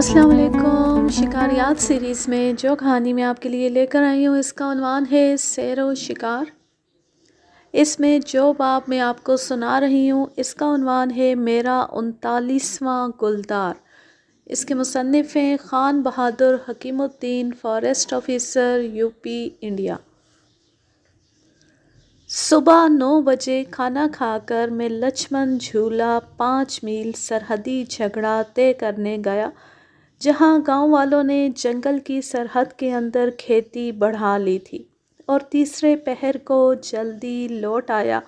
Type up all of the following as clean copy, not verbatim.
السلام علیکم۔ شکاریات سیریز میں جو کہانی میں آپ کے لیے لے کر آئی ہوں اس کا عنوان ہے سیر و شکار۔ اس میں جو باب میں آپ کو سنا رہی ہوں اس کا عنوان ہے میرا 39واں گلدار۔ اس کے مصنف ہیں خان بہادر حکیم الدین، فارسٹ آفیسر، یوپی، انڈیا۔ صبح 9 بجے کھانا کھا کر میں لچھمن جھولا 5 میل سرحدی جھگڑا طے کرنے گیا، جہاں گاؤں والوں نے جنگل کی سرحد کے اندر کھیتی بڑھا لی تھی، اور تیسرے پہر کو جلدی لوٹ آیا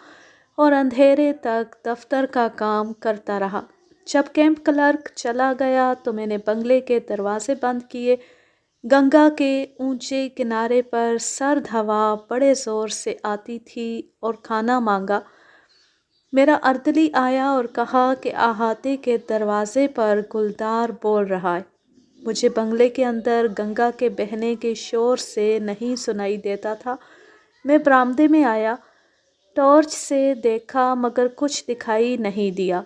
اور اندھیرے تک دفتر کا کام کرتا رہا۔ جب کیمپ کلرک چلا گیا تو میں نے بنگلے کے دروازے بند کیے۔ گنگا کے اونچے کنارے پر سرد ہوا بڑے زور سے آتی تھی اور کھانا مانگا۔ میرا اردلی آیا اور کہا کہ احاطے کے دروازے پر گلدار بول رہا ہے۔ مجھے بنگلے کے اندر گنگا کے بہنے کے شور سے نہیں سنائی دیتا تھا۔ میں برآمدے میں آیا، ٹارچ سے دیکھا مگر کچھ دکھائی نہیں دیا۔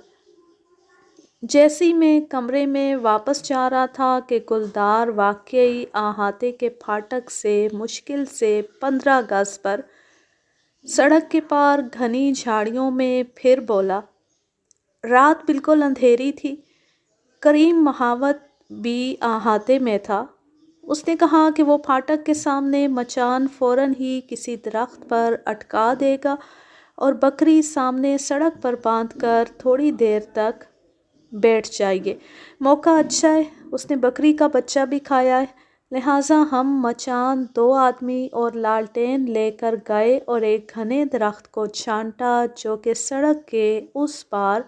جیسی میں کمرے میں واپس جا رہا تھا کہ گلدار واقعی احاطے کے پھاٹک سے مشکل سے 15 گز پر سڑک کے پار گھنی جھاڑیوں میں پھر بولا۔ رات بالکل اندھیری تھی۔ کریم محاوت بھی احاطے میں تھا۔ اس نے کہا کہ وہ پھاٹک کے سامنے مچان فوراً ہی کسی درخت پر اٹکا دے گا اور بکری سامنے سڑک پر باندھ کر تھوڑی دیر تک بیٹھ جائیے۔ موقع اچھا ہے، اس نے بکری کا بچہ بھی کھایا ہے، لہٰذا ہم مچان 2 آدمی اور لالٹین لے کر گئے اور ایک گھنے درخت کو چھانٹا جو کہ سڑک کے اس پار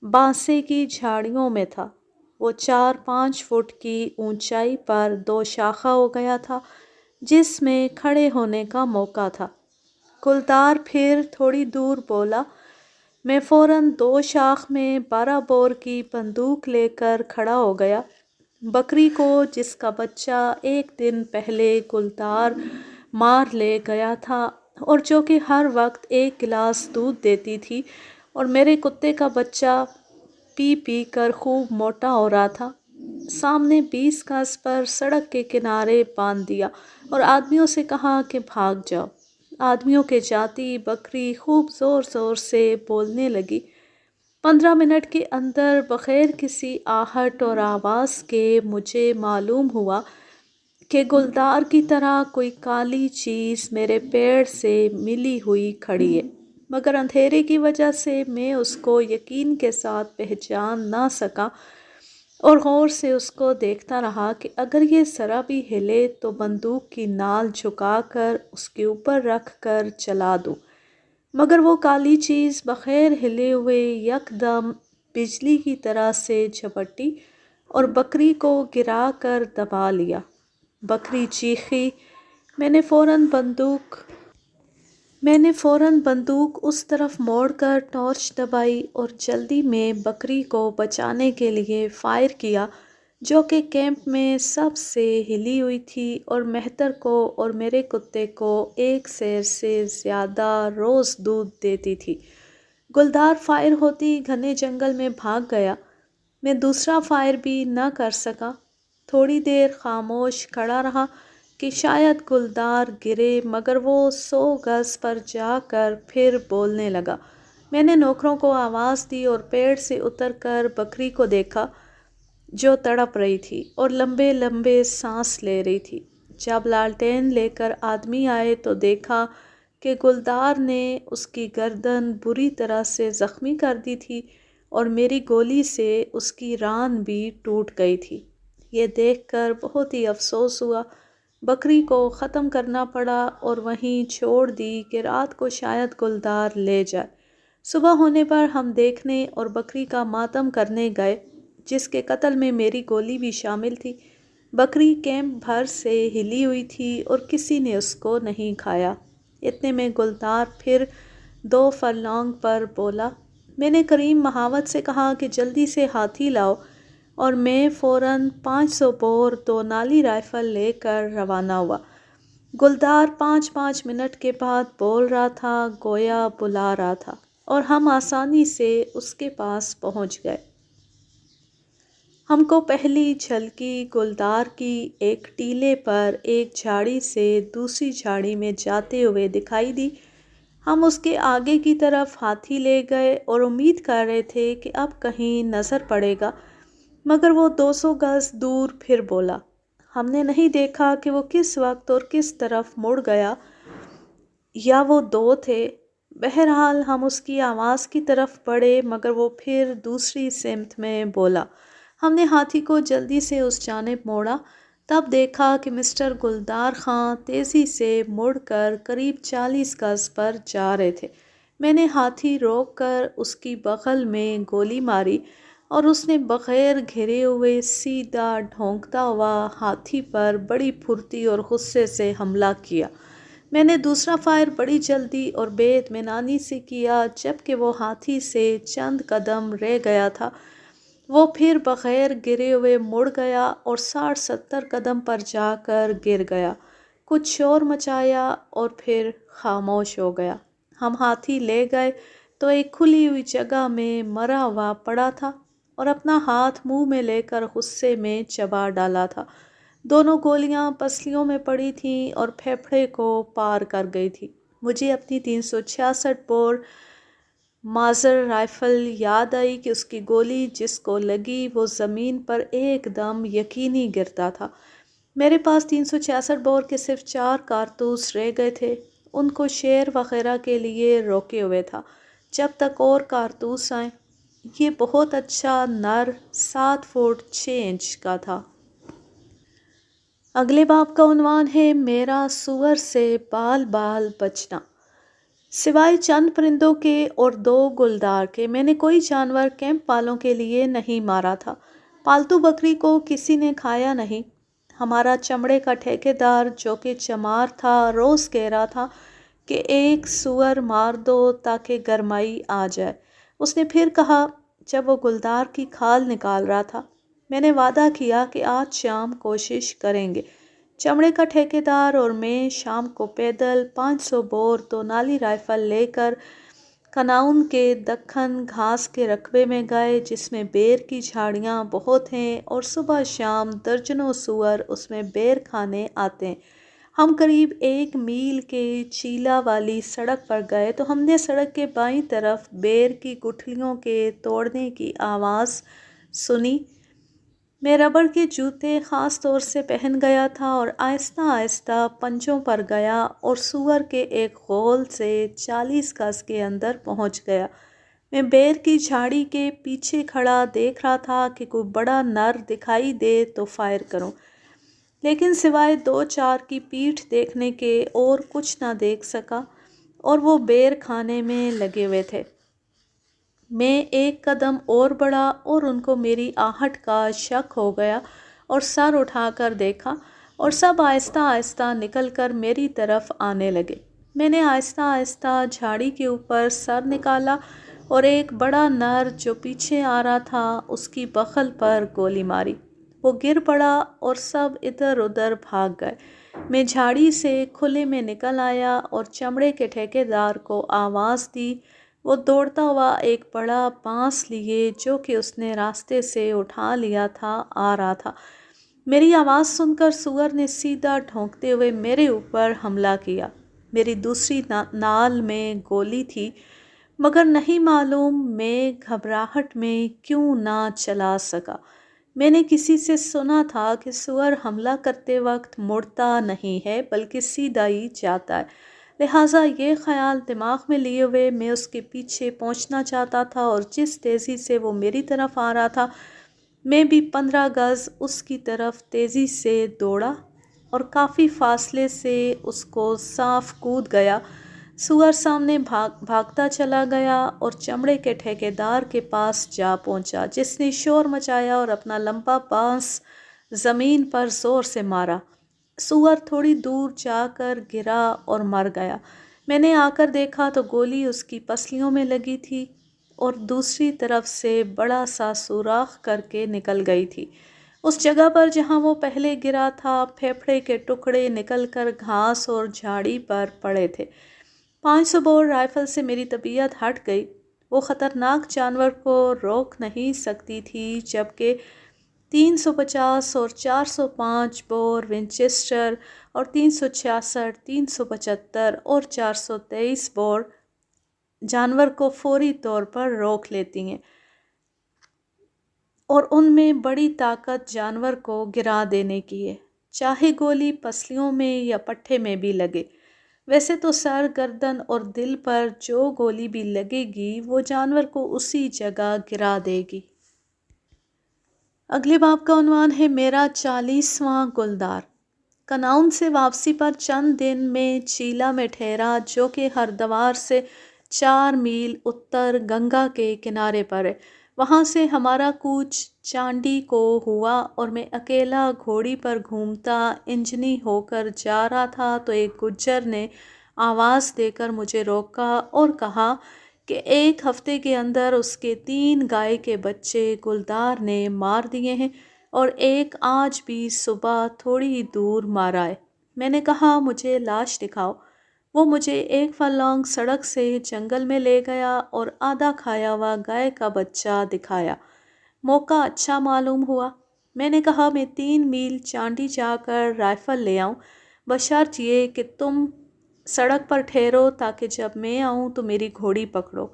بانسے کی جھاڑیوں میں تھا۔ وہ 4-5 فٹ کی اونچائی پر 2 شاخہ ہو گیا تھا جس میں کھڑے ہونے کا موقع تھا۔ گلدار پھر تھوڑی دور بولا۔ میں فوراً 2 شاخ میں 12 بور کی بندوق لے کر کھڑا ہو گیا۔ بکری کو جس کا بچہ ایک دن پہلے گلدار مار لے گیا تھا اور جو کہ ہر وقت 1 گلاس دودھ دیتی تھی، اور میرے کتے کا بچہ پی پی کر خوب موٹا ہو رہا تھا، سامنے 20 گز پر سڑک کے کنارے باندھ دیا اور آدمیوں سے کہا کہ بھاگ جاؤ۔ آدمیوں کے جاتی بکری خوب زور زور سے بولنے لگی۔ 15 منٹ کے اندر بغیر کسی آہٹ اور آواز کے مجھے معلوم ہوا کہ گلدار کی طرح کوئی کالی چیز میرے پیڑ سے ملی ہوئی کھڑی ہے، مگر اندھیرے کی وجہ سے میں اس کو یقین کے ساتھ پہچان نہ سکا اور غور سے اس کو دیکھتا رہا کہ اگر یہ ذرا بھی ہلے تو بندوق کی نال جھکا کر اس کے اوپر رکھ کر چلا دوں، مگر وہ کالی چیز بغیر ہلے ہوئے یکدم بجلی کی طرح سے جھپٹی اور بکری کو گرا کر دبا لیا۔ بکری چیخی۔ میں نے فوراً بندوق اس طرف موڑ کر ٹارچ دبائی اور جلدی میں بکری کو بچانے کے لیے فائر کیا، جو کہ کیمپ میں سب سے ہلی ہوئی تھی اور مہتر کو اور میرے کتے کو 1 سیر سے زیادہ روز دودھ دیتی تھی۔ گلدار فائر ہوتی گھنے جنگل میں بھاگ گیا۔ میں دوسرا فائر بھی نہ کر سکا۔ تھوڑی دیر خاموش کھڑا رہا کہ شاید گلدار گرے، مگر وہ 100 گز پر جا کر پھر بولنے لگا۔ میں نے نوکروں کو آواز دی اور پیڑ سے اتر کر بکری کو دیکھا جو تڑپ رہی تھی اور لمبے لمبے سانس لے رہی تھی۔ جب لالٹین لے کر آدمی آئے تو دیکھا کہ گلدار نے اس کی گردن بری طرح سے زخمی کر دی تھی اور میری گولی سے اس کی ران بھی ٹوٹ گئی تھی۔ یہ دیکھ کر بہت ہی افسوس ہوا۔ بکری کو ختم کرنا پڑا اور وہیں چھوڑ دی کہ رات کو شاید گلدار لے جائے۔ صبح ہونے پر ہم دیکھنے اور بکری کا ماتم کرنے گئے، جس کے قتل میں میری گولی بھی شامل تھی۔ بکری کیمپ بھر سے ہلی ہوئی تھی اور کسی نے اس کو نہیں کھایا۔ اتنے میں گلدار پھر 2 فرلانگ پر بولا۔ میں نے کریم محاوت سے کہا کہ جلدی سے ہاتھی لاؤ، اور میں فوراً 500 بور 2 نالی رائفل لے کر روانہ ہوا۔ گلدار 5-5 منٹ کے بعد بول رہا تھا، گویا بلا رہا تھا، اور ہم آسانی سے اس کے پاس پہنچ گئے۔ ہم کو پہلی جھلکی گلدار کی ایک ٹیلے پر ایک جھاڑی سے دوسری جھاڑی میں جاتے ہوئے دکھائی دی۔ ہم اس کے آگے کی طرف ہاتھی لے گئے اور امید کر رہے تھے کہ اب کہیں نظر پڑے گا، مگر وہ 200 گز دور پھر بولا۔ ہم نے نہیں دیکھا کہ وہ کس وقت اور کس طرف مڑ گیا، یا وہ دو تھے۔ بہرحال ہم اس کی آواز کی طرف بڑھے، مگر وہ پھر دوسری سمت میں بولا۔ ہم نے ہاتھی کو جلدی سے اس جانب موڑا، تب دیکھا کہ مسٹر گلدار خاں تیزی سے مڑ کر قریب 40 گز پر جا رہے تھے۔ میں نے ہاتھی روک کر اس کی بغل میں گولی ماری اور اس نے بغیر گھرے ہوئے سیدھا ڈھونکتا ہوا ہاتھی پر بڑی پھرتی اور غصے سے حملہ کیا۔ میں نے دوسرا فائر بڑی جلدی اور بے اطمینانی سے کیا۔ جب کہ وہ ہاتھی سے چند قدم رہ گیا تھا، وہ پھر بغیر گرے ہوئے مڑ گیا اور 60-70 قدم پر جا کر گر گیا، کچھ شور مچایا اور پھر خاموش ہو گیا۔ ہم ہاتھی لے گئے تو ایک کھلی ہوئی جگہ میں مرا ہوا پڑا تھا اور اپنا ہاتھ منہ میں لے کر غصے میں چبا ڈالا تھا۔ دونوں گولیاں پسلیوں میں پڑی تھیں اور پھیپھڑے کو پار کر گئی تھی۔ مجھے اپنی 366 بور مازر رائفل یاد آئی کہ اس کی گولی جس کو لگی وہ زمین پر ایک دم یقینی گرتا تھا۔ میرے پاس 366 بور کے صرف 4 کارتوس رہ گئے تھے، ان کو شیر وغیرہ کے لیے روکے ہوئے تھا جب تک اور کارتوس آئیں۔ یہ بہت اچھا نر 7 فٹ 6 انچ کا تھا۔ اگلے باب کا عنوان ہے میرا سور سے بال بال بچنا۔ سوائے چند پرندوں کے اور 2 گلدار کے، میں نے کوئی جانور کیمپ والوں کے لیے نہیں مارا تھا۔ پالتو بکری کو کسی نے کھایا نہیں۔ ہمارا چمڑے کا ٹھیکیدار جو کہ چمار تھا، روز کہہ رہا تھا کہ ایک سور مار دو تاکہ گرمائی آ جائے۔ اس نے پھر کہا جب وہ گلدار کی کھال نکال رہا تھا، میں نے وعدہ کیا کہ آج شام کوشش کریں گے۔ چمڑے کا ٹھیکیدار اور میں شام کو پیدل 500 بور 2 نالی رائفل لے کر کناؤن کے دکن گھاس کے رقبے میں گئے، جس میں بیر کی جھاڑیاں بہت ہیں اور صبح شام درجنوں سور اس میں بیر کھانے آتے ہیں۔ ہم قریب 1 میل کے چیلا والی سڑک پر گئے تو ہم نے سڑک کے بائیں طرف بیر کی گٹھلیوں کے توڑنے کی آواز سنی۔ میں ربڑ کے جوتے خاص طور سے پہن گیا تھا اور آہستہ آہستہ پنجوں پر گیا اور سور کے ایک غول سے 40 گز کے اندر پہنچ گیا۔ میں بیر کی جھاڑی کے پیچھے کھڑا دیکھ رہا تھا کہ کوئی بڑا نر دکھائی دے تو فائر کروں، لیکن سوائے 2-4 کی پیٹھ دیکھنے کے اور کچھ نہ دیکھ سکا اور وہ بیر کھانے میں لگے ہوئے تھے۔ میں ایک قدم اور بڑھا اور ان کو میری آہٹ کا شک ہو گیا اور سر اٹھا کر دیکھا اور سب آہستہ آہستہ نکل کر میری طرف آنے لگے۔ میں نے آہستہ آہستہ جھاڑی کے اوپر سر نکالا اور ایک بڑا نر جو پیچھے آ رہا تھا اس کی بغل پر گولی ماری۔ وہ گر پڑا اور سب ادھر ادھر بھاگ گئے۔ میں جھاڑی سے کھلے میں نکل آیا اور چمڑے کے ٹھیکیدار کو آواز دی۔ وہ دوڑتا ہوا ایک بڑا بانس لیے جو کہ اس نے راستے سے اٹھا لیا تھا آ رہا تھا۔ میری آواز سن کر سور نے سیدھا ڈھونکتے ہوئے میرے اوپر حملہ کیا۔ میری دوسری نال میں گولی تھی، مگر نہیں معلوم میں گھبراہٹ میں کیوں نہ چلا سکا۔ میں نے کسی سے سنا تھا کہ سور حملہ کرتے وقت مڑتا نہیں ہے بلکہ سیدھا ہی جاتا ہے، لہٰذا یہ خیال دماغ میں لیے ہوئے میں اس کے پیچھے پہنچنا چاہتا تھا اور جس تیزی سے وہ میری طرف آ رہا تھا میں بھی 15 گز اس کی طرف تیزی سے دوڑا اور کافی فاصلے سے اس کو صاف کود گیا۔ سور سامنے بھاگتا چلا گیا اور چمڑے کے ٹھیکیدار کے پاس جا پہنچا، جس نے شور مچایا اور اپنا لمبا بانس زمین پر زور سے مارا۔ سور تھوڑی دور جا کر گرا اور مر گیا۔ میں نے آ کر دیکھا تو گولی اس کی پسلیوں میں لگی تھی اور دوسری طرف سے بڑا سا سوراخ کر کے نکل گئی تھی۔ اس جگہ پر جہاں وہ پہلے گرا تھا پھیپھڑے کے ٹکڑے نکل کر گھاس اور جھاڑی پر پڑے تھے۔ 500 بور رائفل سے میری طبیعت ہٹ گئی۔ وہ خطرناک جانور کو روک نہیں سکتی تھی، جبکہ 350 اور 405 بور ونچسٹر اور 366، 375 اور 423 بور جانور کو فوری طور پر روک لیتی ہیں اور ان میں بڑی طاقت جانور کو گرا دینے کی ہے، چاہے گولی پسلیوں میں یا پٹھے میں بھی لگے۔ ویسے تو سر، گردن اور دل پر جو گولی بھی لگے گی وہ جانور کو اسی جگہ گرا دے گی۔ اگلے باب کا عنوان ہے میرا 40واں گلدار۔ کناؤن سے واپسی پر چند دن میں چیلا میں ٹھہرا، جو کہ ہردوار سے 4 میل اتر گنگا کے کنارے پر ہے۔ وہاں سے ہمارا کوچ چانڈی کو ہوا اور میں اکیلا گھوڑی پر گھومتا انجنی ہو کر جا رہا تھا تو ایک گجر نے آواز دے کر مجھے روکا اور کہا کہ 1 ہفتے کے اندر اس کے 3 گائے کے بچے گلدار نے مار دیے ہیں اور ایک آج بھی صبح تھوڑی ہی دور مارا ہے۔ میں نے کہا مجھے لاش دکھاؤ۔ وہ مجھے 1 فرلانگ سڑک سے جنگل میں لے گیا اور آدھا کھایا ہوا گائے کا بچہ دکھایا۔ موقع اچھا معلوم ہوا۔ میں نے کہا میں 3 میل چانڈی جا کر رائفل لے آؤں، بشرط یہ کہ تم سڑک پر ٹھہرو تاکہ جب میں آؤں تو میری گھوڑی پکڑو۔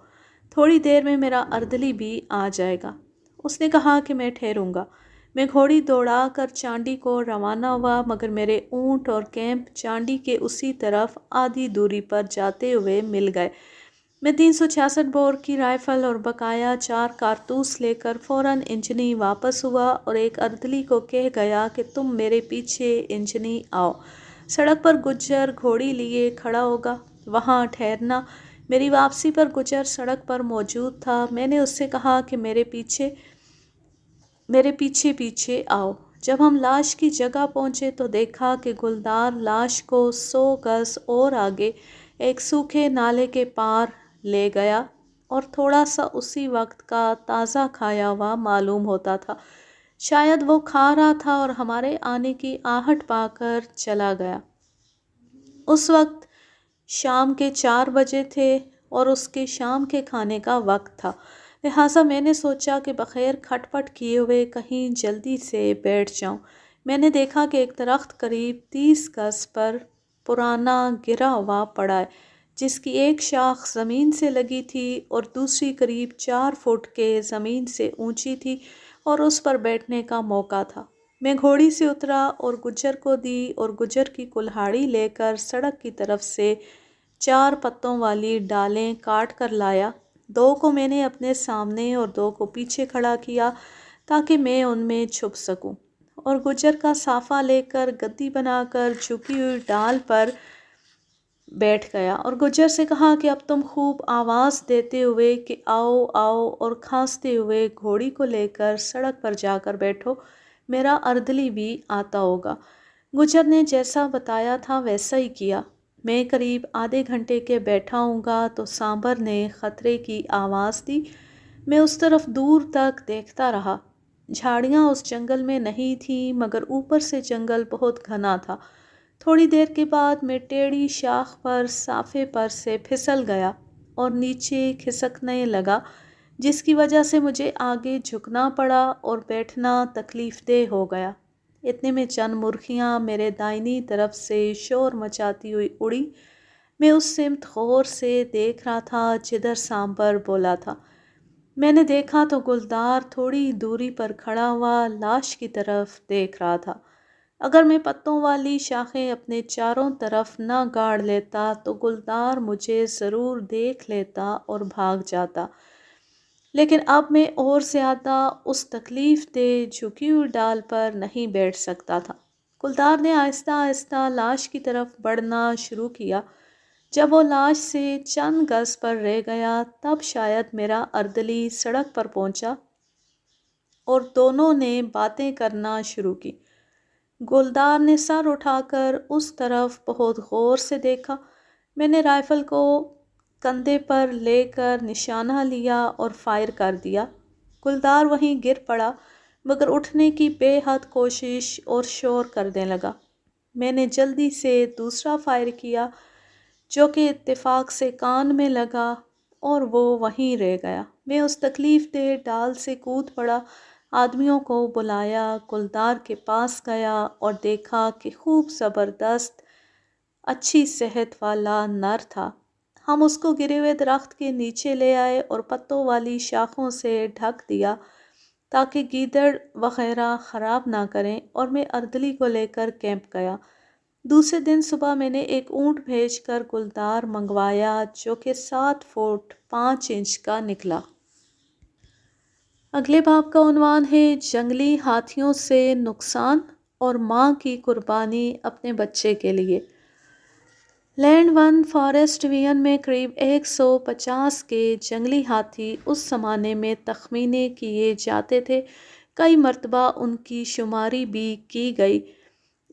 تھوڑی دیر میں میرا اردلی بھی آ جائے گا۔ اس نے کہا کہ میں ٹھہروں گا۔ میں گھوڑی دوڑا کر چانڈی کو روانہ ہوا، مگر میرے اونٹ اور کیمپ چانڈی کے اسی طرف آدھی دوری پر جاتے ہوئے مل گئے۔ میں 366 بور کی رائفل اور بقایا 4 کارتوس لے کر فوراً انجنی واپس ہوا اور ایک اردلی کو کہہ گیا کہ تم میرے پیچھے انجنی آؤ۔ سڑک پر گجر گھوڑی لیے کھڑا ہوگا، وہاں ٹھہرنا۔ میری واپسی پر گجر سڑک پر موجود تھا۔ میں نے اس سے کہا کہ میرے پیچھے پیچھے آؤ۔ جب ہم لاش کی جگہ پہنچے تو دیکھا کہ گلدار لاش کو 100 گز اور آگے ایک سوکھے نالے کے پار لے گیا اور تھوڑا سا اسی وقت کا تازہ کھایا ہوا معلوم ہوتا تھا۔ شاید وہ کھا رہا تھا اور ہمارے آنے کی آہٹ پا کر چلا گیا۔ اس وقت شام کے 4 بجے تھے اور اس کے شام کے کھانے کا وقت تھا، لہٰذا میں نے سوچا کہ بغیر کھٹ پٹ کیے ہوئے کہیں جلدی سے بیٹھ جاؤں۔ میں نے دیکھا کہ ایک درخت قریب 30 گز پر پرانا گرا ہوا پڑا ہے، جس کی ایک شاخ زمین سے لگی تھی اور دوسری قریب 4 فٹ کے زمین سے اونچی تھی اور اس پر بیٹھنے کا موقع تھا۔ میں گھوڑی سے اترا اور گجر کو دی اور گجر کی کلہاڑی لے کر سڑک کی طرف سے 4 پتوں والی ڈالیں کاٹ کر لایا۔ 2 کو میں نے اپنے سامنے اور 2 کو پیچھے کھڑا کیا تاکہ میں ان میں چھپ سکوں، اور گجر کا صافہ لے کر گدی بنا کر جھکی ہوئی ڈال پر بیٹھ گیا اور گجر سے کہا کہ اب تم خوب آواز دیتے ہوئے کہ آؤ آؤ اور کھانستے ہوئے گھوڑی کو لے کر سڑک پر جا کر بیٹھو، میرا اردلی بھی آتا ہوگا۔ گجر نے جیسا بتایا تھا ویسا ہی کیا۔ میں قریب آدھے گھنٹے کے بیٹھا ہوں گا تو سانبر نے خطرے کی آواز دی۔ میں اس طرف دور تک دیکھتا رہا۔ جھاڑیاں اس جنگل میں نہیں تھیں، مگر اوپر سے جنگل بہت گھنا تھا۔ تھوڑی دیر کے بعد میں ٹیڑھی شاخ پر صافے پر سے پھسل گیا اور نیچے کھسکنے لگا، جس کی وجہ سے مجھے آگے جھکنا پڑا اور بیٹھنا تکلیف دہ ہو گیا۔ اتنے میں چند مرغیاں میرے دائنی طرف سے شور مچاتی ہوئی اڑی۔ میں اس سمت غور سے دیکھ رہا تھا جدھر سانبر بولا تھا۔ میں نے دیکھا تو گلدار تھوڑی دوری پر کھڑا ہوا لاش کی طرف دیکھ رہا تھا۔ اگر میں پتوں والی شاخیں اپنے چاروں طرف نہ گاڑ لیتا تو گلدار مجھے ضرور دیکھ لیتا اور بھاگ جاتا، لیکن اب میں اور زیادہ اس تکلیف دہ جھکی ہوئی ڈال پر نہیں بیٹھ سکتا تھا۔ گلدار نے آہستہ آہستہ لاش کی طرف بڑھنا شروع کیا۔ جب وہ لاش سے چند گز پر رہ گیا تب شاید میرا اردلی سڑک پر پہنچا اور دونوں نے باتیں کرنا شروع کی۔ گلدار نے سر اٹھا کر اس طرف بہت غور سے دیکھا۔ میں نے رائفل کو کندھے پر لے کر نشانہ لیا اور فائر کر دیا۔ گلدار وہیں گر پڑا، مگر اٹھنے کی بے حد کوشش اور شور کرنے لگا۔ میں نے جلدی سے دوسرا فائر کیا، جو کہ اتفاق سے کان میں لگا اور وہ وہیں رہ گیا۔ میں اس تکلیف دہ ڈال سے کود پڑا۔ آدمیوں کو بلایا، گلدار کے پاس گیا اور دیکھا کہ خوب زبردست اچھی صحت والا نر تھا۔ ہم اس کو گرے ہوئے درخت کے نیچے لے آئے اور پتوں والی شاخوں سے ڈھک دیا تاکہ گیدڑ وغیرہ خراب نہ کریں، اور میں اردلی کو لے کر کیمپ گیا۔ دوسرے دن صبح میں نے ایک اونٹ بھیج کر گلدار منگوایا جو کہ 7 فٹ 5 انچ کا نکلا۔ اگلے باب کا عنوان ہے جنگلی ہاتھیوں سے نقصان اور ماں کی قربانی اپنے بچے کے لیے۔ لینڈ ون فارسٹ ڈویژن میں قریب 150 کے جنگلی ہاتھی اس زمانے میں تخمینے کیے جاتے تھے، کئی مرتبہ ان کی شماری بھی کی گئی۔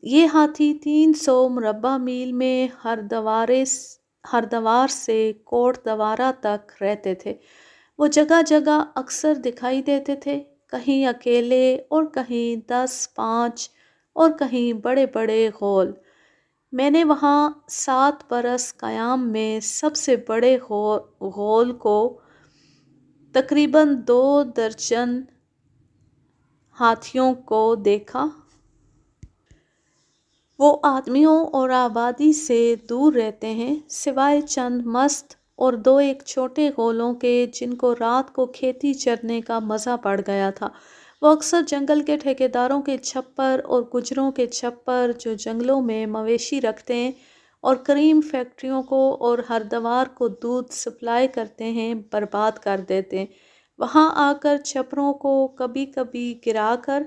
یہ ہاتھی 300 مربع میل میں ہردوار سے کوٹ دوارا تک رہتے تھے۔ وہ جگہ جگہ اکثر دکھائی دیتے تھے، کہیں اکیلے اور کہیں 10-5 اور کہیں بڑے بڑے غول۔ میں نے وہاں 7 برس قیام میں سب سے بڑے غول کو تقریباً 2 درجن ہاتھیوں کو دیکھا۔ وہ آدمیوں اور آبادی سے دور رہتے ہیں، سوائے چند مست اور 2-1 چھوٹے غولوں کے جن کو رات کو کھیتی چرنے کا مزہ پڑ گیا تھا۔ وہ اکثر جنگل کے ٹھیکیداروں کے چھپر اور گجروں کے چھپر جو جنگلوں میں مویشی رکھتے ہیں اور کریم فیکٹریوں کو اور ہردوار کو دودھ سپلائی کرتے ہیں برباد کر دیتے ہیں۔ وہاں آ کر چھپروں کو کبھی کبھی گرا کر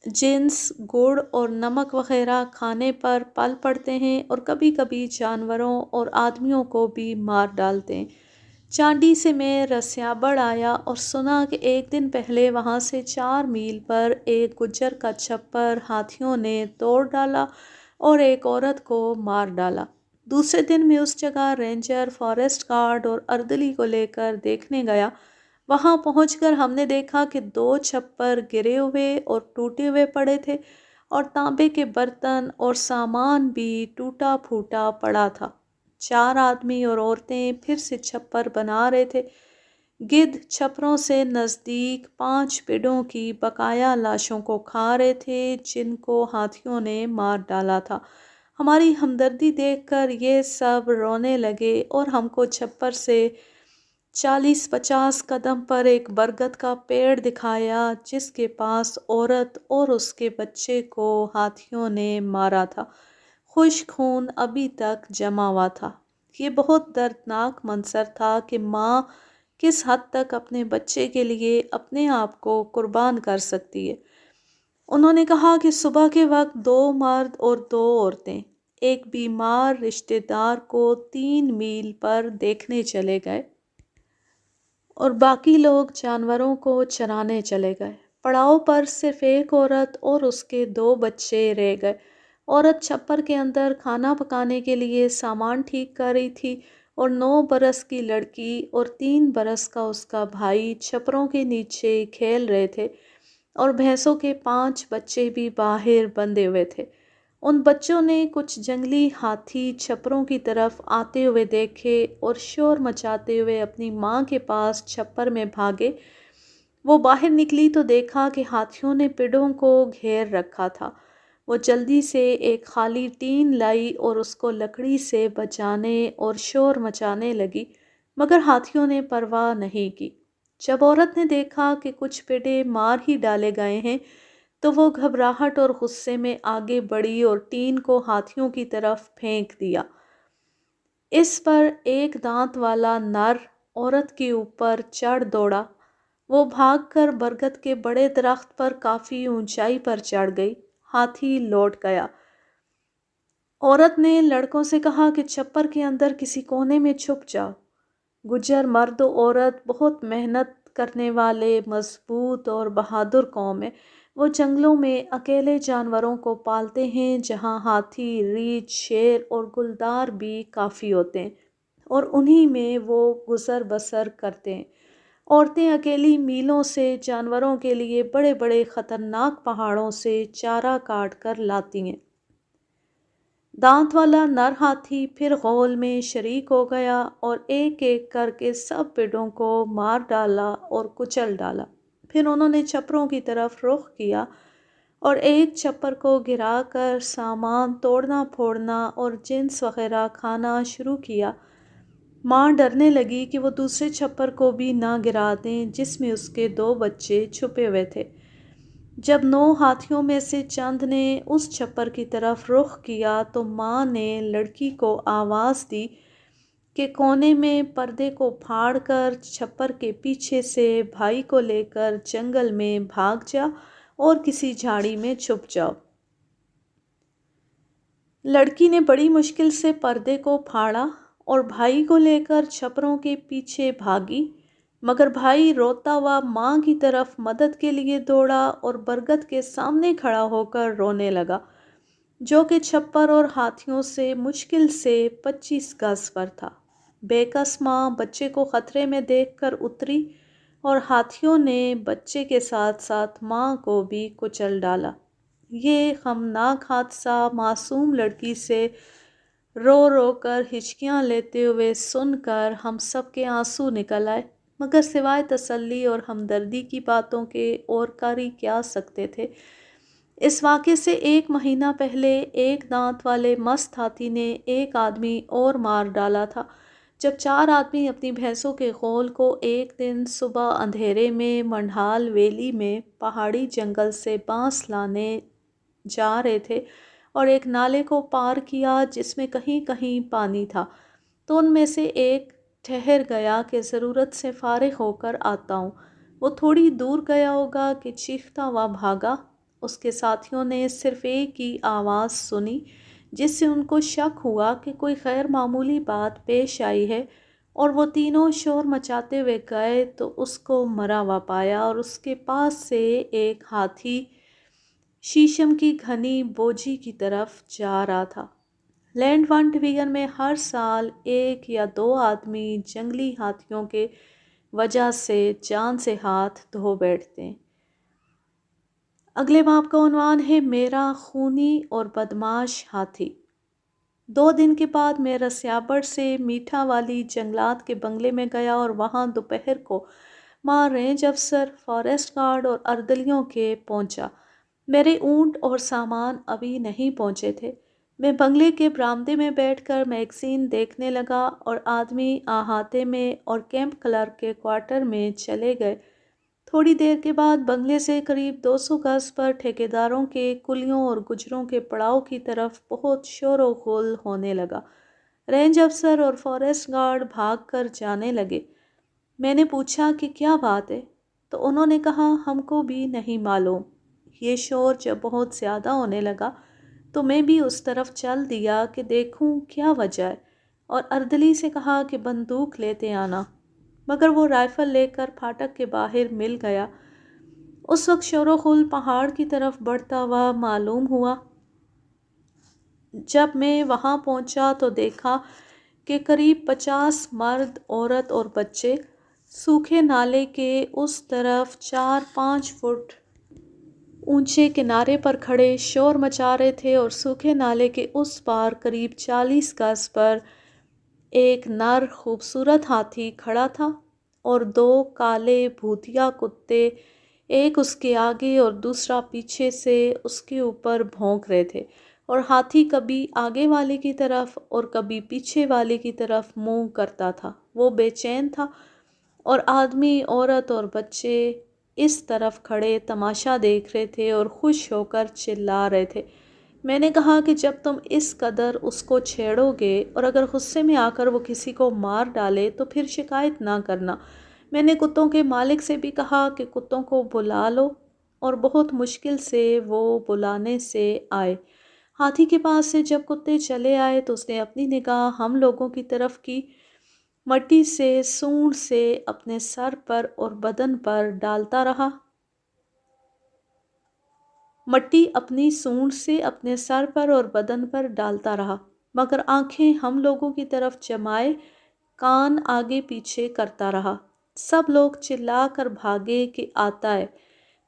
جنس، گڑ اور نمک وغیرہ کھانے پر پل پڑتے ہیں اور کبھی کبھی جانوروں اور آدمیوں کو بھی مار ڈالتے ہیں۔ چانڈی سے میں رسیابڑ آیا اور سنا کہ ایک دن پہلے وہاں سے 4 میل پر ایک گجر کا چھپر ہاتھیوں نے توڑ ڈالا اور ایک عورت کو مار ڈالا۔ دوسرے دن میں اس جگہ رینجر، فارسٹ گارڈ اور اردلی کو لے کر دیکھنے گیا۔ وہاں پہنچ کر ہم نے دیکھا کہ 2 چھپر گرے ہوئے اور ٹوٹے ہوئے پڑے تھے اور تانبے کے برتن اور سامان بھی ٹوٹا پھوٹا پڑا تھا۔ 4 آدمی اور عورتیں پھر سے چھپر بنا رہے تھے۔ گدھ چھپروں سے نزدیک 5 پیڑوں کی بقایا لاشوں کو کھا رہے تھے جن کو ہاتھیوں نے مار ڈالا تھا۔ ہماری ہمدردی دیکھ کر یہ سب رونے لگے اور ہم کو چھپر سے 40-50 قدم پر ایک برگد کا پیڑ دکھایا جس کے پاس عورت اور اس کے بچے کو ہاتھیوں نے مارا تھا۔ خشک خون ابھی تک جمع ہوا تھا۔ یہ بہت دردناک منظر تھا کہ ماں کس حد تک اپنے بچے کے لیے اپنے آپ کو قربان کر سکتی ہے۔ انہوں نے کہا کہ صبح کے وقت 2 مرد اور 2 عورتیں ایک بیمار رشتہ دار کو 3 میل پر دیکھنے چلے گئے اور باقی لوگ جانوروں کو چرانے چلے گئے۔ پڑاؤ پر صرف ایک عورت اور اس کے 2 بچے رہ گئے۔ عورت چھپر کے اندر کھانا پکانے کے لیے سامان ٹھیک کر رہی تھی اور 9 برس کی لڑکی اور 3 برس کا اس کا بھائی چھپروں کے نیچے کھیل رہے تھے اور بھینسوں کے 5 بچے بھی باہر بندھے ہوئے تھے۔ ان بچوں نے کچھ جنگلی ہاتھی چھپروں کی طرف آتے ہوئے دیکھے اور شور مچاتے ہوئے اپنی ماں کے پاس چھپر میں بھاگے۔ وہ باہر نکلی تو دیکھا کہ ہاتھیوں نے پیڑوں کو گھیر رکھا تھا۔ وہ جلدی سے ایک خالی ٹین لائی اور اس کو لکڑی سے بجانے اور شور مچانے لگی، مگر ہاتھیوں نے پرواہ نہیں کی۔ جب عورت نے دیکھا کہ کچھ پیڑے مار ہی ڈالے گئے ہیں تو وہ گھبراہٹ اور غصے میں آگے بڑھی اور ٹین کو ہاتھیوں کی طرف پھینک دیا۔ اس پر ایک دانت والا نر عورت کے اوپر چڑھ دوڑا۔ وہ بھاگ کر برگد کے بڑے درخت پر کافی اونچائی پر چڑھ گئی۔ ہاتھی لوٹ گیا۔ عورت نے لڑکوں سے کہا کہ چھپر کے اندر کسی کونے میں چھپ جاؤ۔ گجر مرد و عورت بہت محنت کرنے والے مضبوط اور بہادر قوم ہے۔ وہ جنگلوں میں اکیلے جانوروں کو پالتے ہیں جہاں ہاتھی، ریچھ، شیر اور گلدار بھی کافی ہوتے ہیں اور انہی میں وہ گزر بسر کرتے ہیں۔ عورتیں اکیلی میلوں سے جانوروں کے لیے بڑے بڑے خطرناک پہاڑوں سے چارہ کاٹ کر لاتی ہیں۔ دانت والا نر ہاتھی پھر غول میں شریک ہو گیا اور ایک ایک کر کے سب پیڑوں کو مار ڈالا اور کچل ڈالا۔ پھر انہوں نے چھپروں کی طرف رخ کیا اور ایک چھپر کو گرا کر سامان توڑنا پھوڑنا اور جنس وغیرہ کھانا شروع کیا۔ ماں ڈرنے لگی کہ وہ دوسرے چھپر کو بھی نہ گرا دیں جس میں اس کے 2 بچے چھپے ہوئے تھے۔ جب 9 ہاتھیوں میں سے چند نے اس چھپر کی طرف رخ کیا تو ماں نے لڑکی کو آواز دی کہ کونے میں پردے کو پھاڑ کر چھپر کے پیچھے سے بھائی کو لے کر جنگل میں بھاگ جا اور کسی جھاڑی میں چھپ جاؤ۔ لڑکی نے بڑی مشکل سے پردے کو پھاڑا اور بھائی کو لے کر چھپروں کے پیچھے بھاگی، مگر بھائی روتا ہوا ماں کی طرف مدد کے لیے دوڑا اور برگد کے سامنے کھڑا ہو کر رونے لگا، جو کہ چھپر اور ہاتھیوں سے مشکل سے 25 گز پر تھا۔ بے کس ماں بچے کو خطرے میں دیکھ کر اتری اور ہاتھیوں نے بچے کے ساتھ ساتھ ماں کو بھی کچل ڈالا۔ یہ غمناک حادثہ معصوم لڑکی سے رو رو کر ہچکیاں لیتے ہوئے سن کر ہم سب کے آنسو نکل آئے، مگر سوائے تسلی اور ہمدردی کی باتوں کے اور کاری کیا سکتے تھے۔ اس واقعے سے 1 مہینہ پہلے ایک دانت والے مست ہاتھی نے ایک آدمی اور مار ڈالا تھا، جب 4 آدمی اپنی بھینسوں کے غول کو ایک دن صبح اندھیرے میں منڈھال ویلی میں پہاڑی جنگل سے بانس لانے جا رہے تھے اور ایک نالے کو پار کیا جس میں کہیں کہیں پانی تھا، تو ان میں سے ایک ٹھہر گیا کہ ضرورت سے فارغ ہو کر آتا ہوں۔ وہ تھوڑی دور گیا ہوگا کہ چیختا ہوا بھاگا۔ اس کے ساتھیوں نے صرف ایک ہی آواز سنی جس سے ان کو شک ہوا کہ کوئی غیر معمولی بات پیش آئی ہے، اور وہ تینوں شور مچاتے ہوئے گئے تو اس کو مرا ہوا پایا اور اس کے پاس سے ایک ہاتھی شیشم کی گھنی بوجھی کی طرف جا رہا تھا۔ لینڈ ون ڈویژن میں ہر سال 1 یا 2 آدمی جنگلی ہاتھیوں کے وجہ سے جان سے ہاتھ دھو بیٹھتے ہیں۔ اگلے باب کا عنوان ہے میرا خونی اور بدماش ہاتھی۔ 2 دن کے بعد میں رسیابڑ سے میٹھا والی جنگلات کے بنگلے میں گیا اور وہاں دوپہر کو ماں رینج افسر، فاریسٹ گارڈ اور اردلیوں کے پہنچا۔ میرے اونٹ اور سامان ابھی نہیں پہنچے تھے۔ میں بنگلے کے برآمدے میں بیٹھ کر میگزین دیکھنے لگا اور آدمی احاطے میں اور کیمپ کلرک کے کوارٹر میں چلے گئے۔ تھوڑی دیر کے بعد بنگلے سے قریب 200 گز پر ٹھیکیداروں کے کلیوں اور گجروں کے پڑاؤ کی طرف بہت شور و غل ہونے لگا۔ رینج افسر اور فاریسٹ گارڈ بھاگ کر جانے لگے۔ میں نے پوچھا کہ کیا بات ہے، تو انہوں نے کہا ہم کو بھی نہیں معلوم۔ یہ شور جب بہت زیادہ ہونے لگا تو میں بھی اس طرف چل دیا کہ دیکھوں کیا وجہ ہے، اور اردلی سے کہا کہ بندوق لیتے آنا، مگر وہ رائفل لے کر پھاٹک کے باہر مل گیا۔ اس وقت شور و غل پہاڑ کی طرف بڑھتا ہوا معلوم ہوا۔ جب میں وہاں پہنچا تو دیکھا کہ قریب 50 مرد، عورت اور بچے سوکھے نالے کے اس طرف 4-5 فٹ اونچے کنارے پر کھڑے شور مچا رہے تھے، اور سوکھے نالے کے اس پار قریب 40 گز پر ایک نر خوبصورت ہاتھی کھڑا تھا اور 2 کالے بھوتیا کتے، ایک اس کے آگے اور دوسرا پیچھے سے اس کے اوپر بھونک رہے تھے، اور ہاتھی کبھی آگے والے کی طرف اور کبھی پیچھے والے کی طرف منہ کرتا تھا۔ وہ بے چین تھا، اور آدمی، عورت اور بچے اس طرف کھڑے تماشا دیکھ رہے تھے اور خوش ہو کر چلا رہے تھے۔ میں نے کہا کہ جب تم اس قدر اس کو چھیڑو گے اور اگر غصے میں آ کر وہ کسی کو مار ڈالے تو پھر شکایت نہ کرنا۔ میں نے کتوں کے مالک سے بھی کہا کہ کتوں کو بلا لو، اور بہت مشکل سے وہ بلانے سے آئے۔ ہاتھی کے پاس سے جب کتے چلے آئے تو اس نے اپنی نگاہ ہم لوگوں کی طرف کی، مٹی سے سونڈ سے اپنے سر پر اور بدن پر ڈالتا رہا۔ مٹی اپنی سونڈ سے اپنے سر پر اور بدن پر ڈالتا رہا، مگر آنکھیں ہم لوگوں کی طرف جمائے کان آگے پیچھے کرتا رہا۔ سب لوگ چلا کر بھاگے کہ آتا ہے۔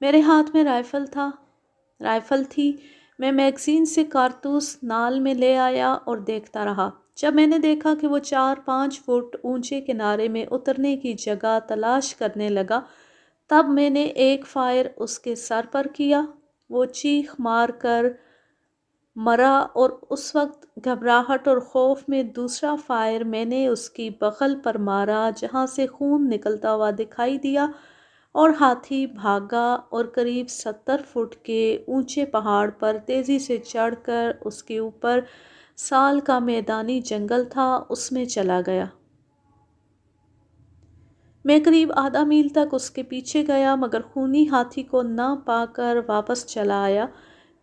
میرے ہاتھ میں رائفل تھی۔ میں میگزین سے کارتوس نال میں لے آیا اور دیکھتا رہا۔ جب میں نے دیکھا کہ وہ 4-5 فٹ اونچے کنارے میں اترنے کی جگہ تلاش کرنے لگا تب میں نے ایک فائر اس کے سر پر کیا، وہ چیخ مار کر مرا، اور اس وقت گھبراہٹ اور خوف میں دوسرا فائر میں نے اس کی بغل پر مارا جہاں سے خون نکلتا ہوا دکھائی دیا، اور ہاتھی بھاگا اور قریب 70 فٹ کے اونچے پہاڑ پر تیزی سے چڑھ کر اس کے اوپر سال کا میدانی جنگل تھا اس میں چلا گیا۔ میں قریب آدھا میل تک اس کے پیچھے گیا مگر خونی ہاتھی کو نہ پا کر واپس چلا آیا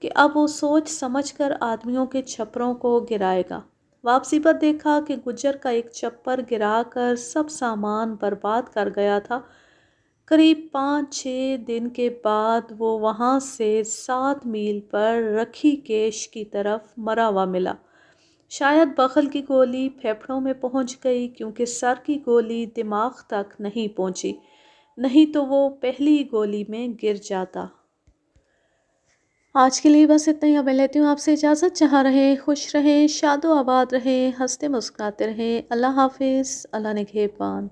کہ اب وہ سوچ سمجھ کر آدمیوں کے چھپروں کو گرائے گا۔ واپسی پر دیکھا کہ گجر کا ایک چھپر گرا کر سب سامان برباد کر گیا تھا۔ قریب 5-6 دن کے بعد وہ وہاں سے 7 میل پر رکھی کیش کی طرف مرا ہوا ملا۔ شاید بغل کی گولی پھیپھڑوں میں پہنچ گئی کیونکہ سر کی گولی دماغ تک نہیں پہنچی، نہیں تو وہ پہلی گولی میں گر جاتا۔ آج کے لیے بس اتنا ہی، اب میں لیتی ہوں آپ سے اجازت۔ جہاں رہیں خوش رہیں، شاد و آباد رہیں، ہنستے مسکراتے رہیں۔ اللہ حافظ، اللہ نگہبان۔